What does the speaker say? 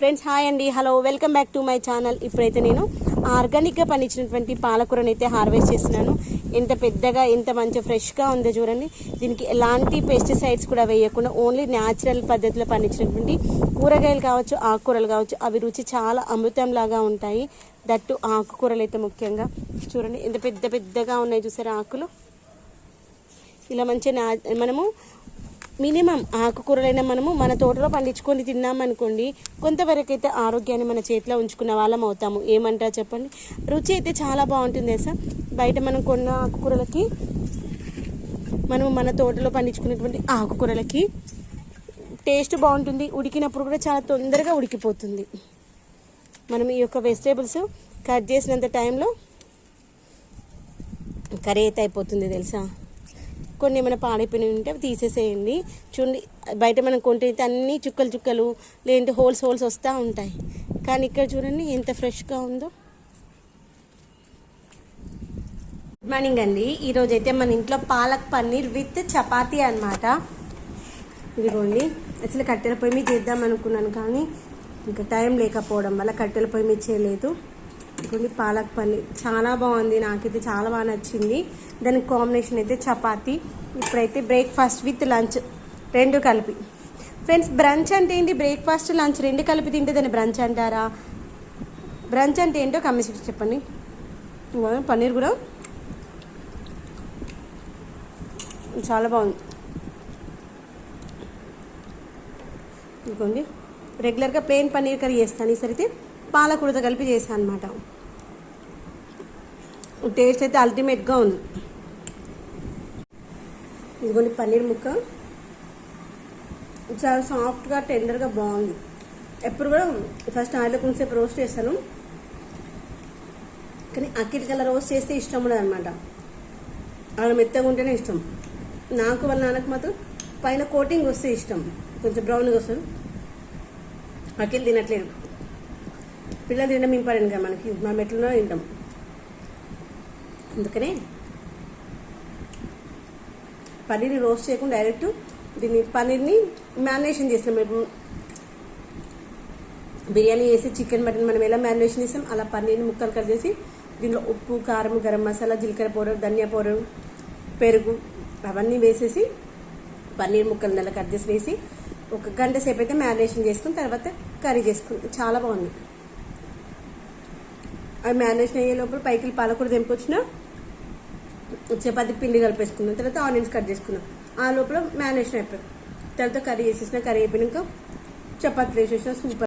Friends hi అండి, hello, welcome back to my channel. ఇప్పుడైతే నేను ఆర్గానిక్గా పండించినటువంటి పాలకూరని అయితే హార్వెస్ట్ చేస్తున్నాను. ఎంత పెద్దగా ఎంత మంచి ఫ్రెష్గా ఉందో చూడండి. దీనికి ఎలాంటి పెస్టిసైడ్స్ కూడా వేయకుండా ఓన్లీ న్యాచురల్ పద్ధతిలో పండించినటువంటి కూరగాయలు కావచ్చు, ఆకుకూరలు కావచ్చు, అవి రుచి చాలా అమృతంలాగా ఉంటాయి. దట్టు ఆకుకూరలు అయితే ముఖ్యంగా చూడండి ఎంత పెద్ద పెద్దగా ఉన్నాయి చూసారా ఆకులు. ఇలా మంచిగా మనము మినిమం ఆకుకూరలైనా మనము మన తోటలో పండించుకొని తిన్నామనుకోండి, కొంతవరకు అయితే ఆరోగ్యాన్ని మన చేతిలో ఉంచుకున్న వాళ్ళం అవుతాము. ఏమంటారు చెప్పండి. రుచి అయితే చాలా బాగుంటుంది సార్. బయట మనం కొన్న ఆకుకూరలకి మనము మన తోటలో పండించుకున్నటువంటి ఆకుకూరలకి టేస్ట్ బాగుంటుంది. ఉడికినప్పుడు కూడా చాలా తొందరగా ఉడికిపోతుంది. మనం ఈ యొక్క వెజిటేబుల్స్ కట్ చేసినంత టైంలో కర్రీ అయితే అయిపోతుంది తెలుసా. కొన్ని ఏమైనా పాడైపోయిన ఉంటే అవి తీసేసేయండి. చూడండి, బయట మనం కొంటే అన్నీ చుక్కలు చుక్కలు లేదంటే హోల్స్ వస్తూ ఉంటాయి. కానీ ఇక్కడ చూడండి ఎంత ఫ్రెష్గా ఉందో. గుడ్ మార్నింగ్ అండి. ఈరోజు అయితే మన ఇంట్లో పాలక్ పన్నీర్ విత్ చపాతీ అనమాట. ఇదిగోండి, అసలు కట్టెల పొయ్యి మీద చేద్దాం అనుకున్నాను కానీ ఇంకా టైం లేకపోవడం వల్ల కట్టెల పొయ్యి మీద చేయలేదు. ఇదిగోండి పాలక్ పన్నీర్ చాలా బాగుంది, నాకైతే చాలా బాగా నచ్చింది. దానికి కాంబినేషన్ అయితే చపాతీ. ఇప్పుడైతే బ్రేక్ఫాస్ట్ విత్ లంచ్ రెండు కలిపి. ఫ్రెండ్స్, బ్రంచ్ అంటే ఏంటి? బ్రేక్ఫాస్ట్ లంచ్ రెండు కలిపి తింటే దాన్ని బ్రంచ్ అంటారా? బ్రంచ్ అంటే ఏంటో కమెంట్ చెప్పండి. పన్నీర్ కూడా చాలా బాగుంది. ఇదిగోండి, రెగ్యులర్గా ప్లెయిన్ పన్నీర్ కర్రీ చేస్తాను, ఈసారి పాలకూరతో కలిపి చేస్తాను అనమాట. టేస్ట్ అయితే అల్టిమేట్గా ఉంది. ఇదిగోండి పన్నీర్ ముక్క చాలా సాఫ్ట్గా టెండర్గా బాగుంది. ఎప్పుడు కూడా ఫస్ట్ ఆయిల్లో కొంచెంసేపు రోస్ట్ చేస్తాను, కానీ అక్కిటికల్లా రోస్ట్ చేస్తే ఇష్టం ఉండదు అనమాట. అలా మెత్తగా ఉంటేనే ఇష్టం నాకు. వాళ్ళ నాన్నకు మాత్రం పైన కోటింగ్ వస్తే ఇష్టం, కొంచెం బ్రౌన్గా వస్తుంది. అక్కిలు తినట్లేదు, పిల్లలు తినడం ఇంపార్టెంట్ కదా మనకి, మనం ఎట్లనో తింటాం. అందుకనే పన్నీర్ని రోస్ట్ చేయకుండా డైరెక్ట్ పన్నీర్ని మ్యారినేషన్ చేస్తాం. ఇప్పుడు బిర్యానీ చేసి చికెన్ మటన్ మనం ఎలా మ్యారినేషన్ చేస్తాం అలా పన్నీర్ని ముక్కలు కట్ చేసి దీనిలో ఉప్పు, కారం, గరం మసాలా, జీలకర్ర పౌడర్, ధనియా పౌడర్, పెరుగు అవన్నీ వేసేసి పన్నీర్ ముక్కలు నెల కట్ చేసి వేసి ఒక గంట సేపు అయితే మ్యారినేషన్ చేసుకుని తర్వాత కర్రీ చేసుకుంటాం. చాలా బాగుంది. అవి మ్యారినేషన్ అయ్యే లోపల పైకి పాలకూర తెంపుకొచ్చిన చపాతీ పిండి కలిపేసుకున్నాం. తర్వాత ఆనియన్స్ కట్ చేసుకున్నాం. ఆ లోపల మ్యారినేషన్ అయిపోయింది. తర్వాత కర్రీ చేసేసిన. కర్రీ అయిపోయినాక చపాతీ వేసేసిన. సూపర్.